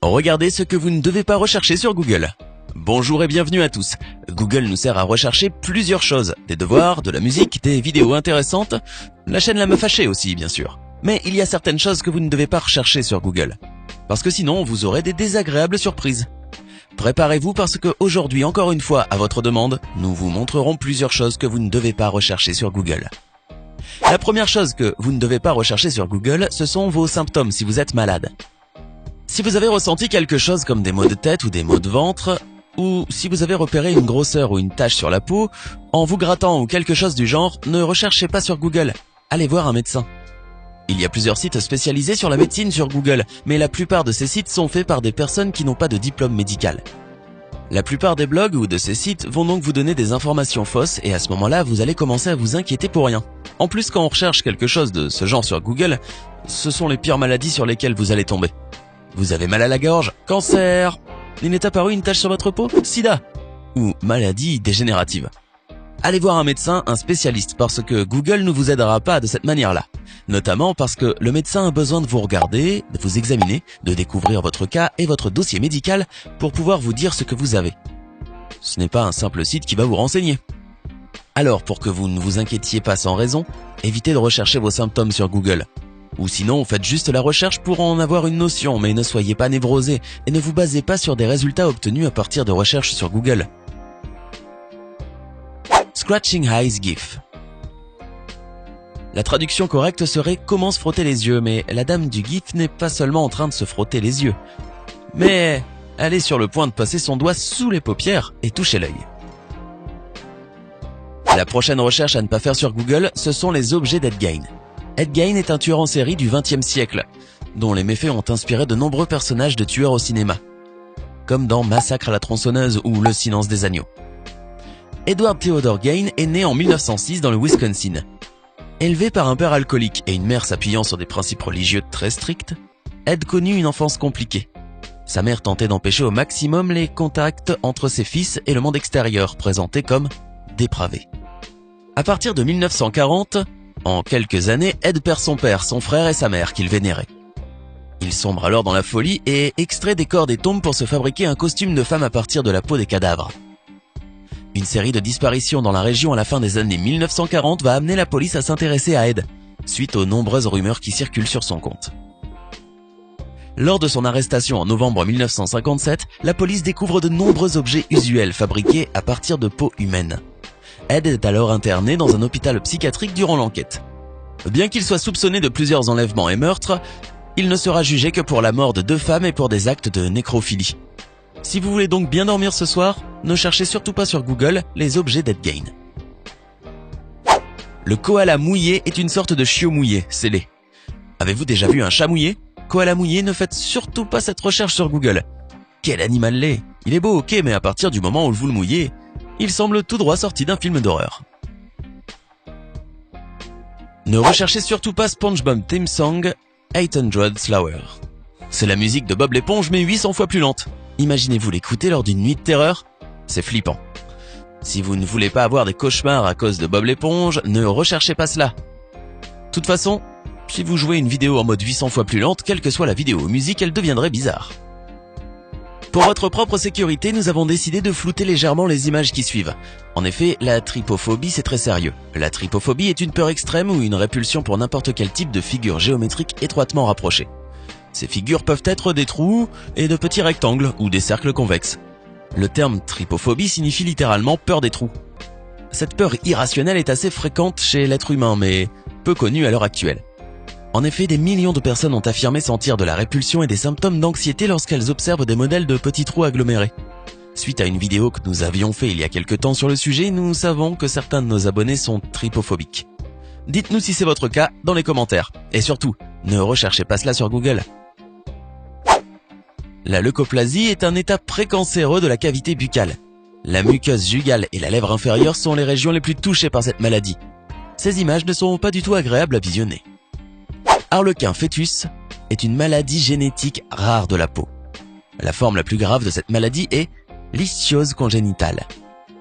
Regardez ce que vous ne devez pas rechercher sur Google. Bonjour et bienvenue à tous. Google nous sert à rechercher plusieurs choses. Des devoirs, de la musique, des vidéos intéressantes. La chaîne La Meuf Hachée aussi, bien sûr. Mais il y a certaines choses que vous ne devez pas rechercher sur Google. Parce que sinon, vous aurez des désagréables surprises. Préparez-vous parce que aujourd'hui, encore une fois, à votre demande, nous vous montrerons plusieurs choses que vous ne devez pas rechercher sur Google. La première chose que vous ne devez pas rechercher sur Google, ce sont vos symptômes si vous êtes malade. Si vous avez ressenti quelque chose comme des maux de tête ou des maux de ventre, ou si vous avez repéré une grosseur ou une tache sur la peau, en vous grattant ou quelque chose du genre, ne recherchez pas sur Google, allez voir un médecin. Il y a plusieurs sites spécialisés sur la médecine sur Google, mais la plupart de ces sites sont faits par des personnes qui n'ont pas de diplôme médical. La plupart des blogs ou de ces sites vont donc vous donner des informations fausses et à ce moment-là, vous allez commencer à vous inquiéter pour rien. En plus, quand on recherche quelque chose de ce genre sur Google, ce sont les pires maladies sur lesquelles vous allez tomber. Vous avez mal à la gorge, cancer, il est apparu une tache sur votre peau, sida, ou maladie dégénérative. Allez voir un médecin, un spécialiste, parce que Google ne vous aidera pas de cette manière-là. Notamment parce que le médecin a besoin de vous regarder, de vous examiner, de découvrir votre cas et votre dossier médical pour pouvoir vous dire ce que vous avez. Ce n'est pas un simple site qui va vous renseigner. Alors, pour que vous ne vous inquiétiez pas sans raison, évitez de rechercher vos symptômes sur Google. Ou sinon, faites juste la recherche pour en avoir une notion, mais ne soyez pas névrosés et ne vous basez pas sur des résultats obtenus à partir de recherches sur Google. Scratching Eyes GIF. La traduction correcte serait « Comment se frotter les yeux », mais la dame du GIF n'est pas seulement en train de se frotter les yeux, mais elle est sur le point de passer son doigt sous les paupières et toucher l'œil. La prochaine recherche à ne pas faire sur Google, ce sont les objets d'Ed Gein. Ed Gein est un tueur en série du XXe siècle, dont les méfaits ont inspiré de nombreux personnages de tueurs au cinéma, comme dans Massacre à la tronçonneuse ou Le silence des agneaux. Edward Theodore Gein est né en 1906 dans le Wisconsin. Élevé par un père alcoolique et une mère s'appuyant sur des principes religieux très stricts, Ed connut une enfance compliquée. Sa mère tentait d'empêcher au maximum les contacts entre ses fils et le monde extérieur, présenté comme dépravé. À partir de 1940, en quelques années, Ed perd son père, son frère et sa mère qu'il vénérait. Il sombre alors dans la folie et extrait des corps des tombes pour se fabriquer un costume de femme à partir de la peau des cadavres. Une série de disparitions dans la région à la fin des années 1940 va amener la police à s'intéresser à Ed, suite aux nombreuses rumeurs qui circulent sur son compte. Lors de son arrestation en novembre 1957, la police découvre de nombreux objets usuels fabriqués à partir de peau humaine. Ed est alors interné dans un hôpital psychiatrique durant l'enquête. Bien qu'il soit soupçonné de plusieurs enlèvements et meurtres, il ne sera jugé que pour la mort de 2 femmes et pour des actes de nécrophilie. Si vous voulez donc bien dormir ce soir, ne cherchez surtout pas sur Google les objets d'Ed Gein. Le koala mouillé est une sorte de chiot mouillé, scellé. Avez-vous déjà vu un chat mouillé ? Koala mouillé, ne faites surtout pas cette recherche sur Google. Quel animal laid ! Il est beau, ok, mais à partir du moment où vous le mouillez, il semble tout droit sorti d'un film d'horreur. Ne recherchez surtout pas SpongeBob Theme Song 800 Slower. C'est la musique de Bob l'éponge mais 800 fois plus lente. Imaginez-vous l'écouter lors d'une nuit de terreur ? C'est flippant. Si vous ne voulez pas avoir des cauchemars à cause de Bob l'éponge, ne recherchez pas cela. De toute façon, si vous jouez une vidéo en mode 800 fois plus lente, quelle que soit la vidéo ou musique, elle deviendrait bizarre. Pour votre propre sécurité, nous avons décidé de flouter légèrement les images qui suivent. En effet, la trypophobie, c'est très sérieux. La trypophobie est une peur extrême ou une répulsion pour n'importe quel type de figure géométrique étroitement rapprochée. Ces figures peuvent être des trous et de petits rectangles ou des cercles convexes. Le terme trypophobie signifie littéralement peur des trous. Cette peur irrationnelle est assez fréquente chez l'être humain, mais peu connue à l'heure actuelle. En effet, des millions de personnes ont affirmé sentir de la répulsion et des symptômes d'anxiété lorsqu'elles observent des modèles de petits trous agglomérés. Suite à une vidéo que nous avions fait il y a quelque temps sur le sujet, nous savons que certains de nos abonnés sont trypophobiques. Dites-nous si c'est votre cas dans les commentaires. Et surtout, ne recherchez pas cela sur Google. La leucoplasie est un état précancéreux de la cavité buccale. La muqueuse jugale et la lèvre inférieure sont les régions les plus touchées par cette maladie. Ces images ne sont pas du tout agréables à visionner. Harlequin fœtus est une maladie génétique rare de la peau. La forme la plus grave de cette maladie est l'ichthyose congénitale.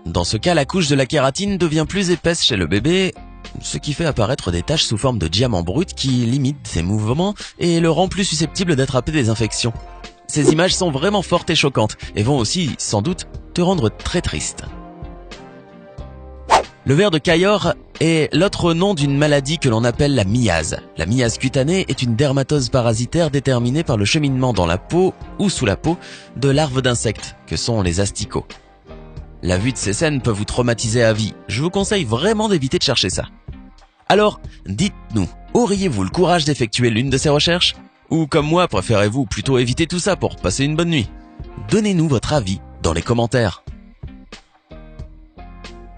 Dans ce cas, la couche de la kératine devient plus épaisse chez le bébé, ce qui fait apparaître des taches sous forme de diamants bruts qui limitent ses mouvements et le rend plus susceptible d'attraper des infections. Ces images sont vraiment fortes et choquantes et vont aussi, sans doute, te rendre très triste. Le ver de Cayor est l'autre nom d'une maladie que l'on appelle la myase. La myase cutanée est une dermatose parasitaire déterminée par le cheminement dans la peau ou sous la peau de larves d'insectes, que sont les asticots. La vue de ces scènes peut vous traumatiser à vie. Je vous conseille vraiment d'éviter de chercher ça. Alors, dites-nous, auriez-vous le courage d'effectuer l'une de ces recherches? Ou comme moi, préférez-vous plutôt éviter tout ça pour passer une bonne nuit? Donnez-nous votre avis dans les commentaires.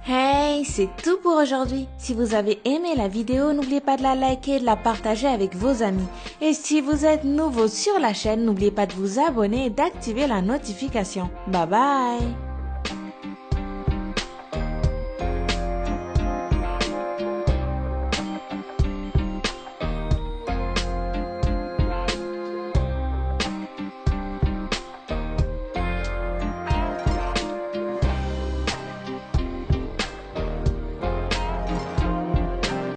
Hey, c'est tout pour aujourd'hui. Si vous avez aimé la vidéo, n'oubliez pas de la liker et de la partager avec vos amis. Et si vous êtes nouveau sur la chaîne, n'oubliez pas de vous abonner et d'activer la notification. Bye bye!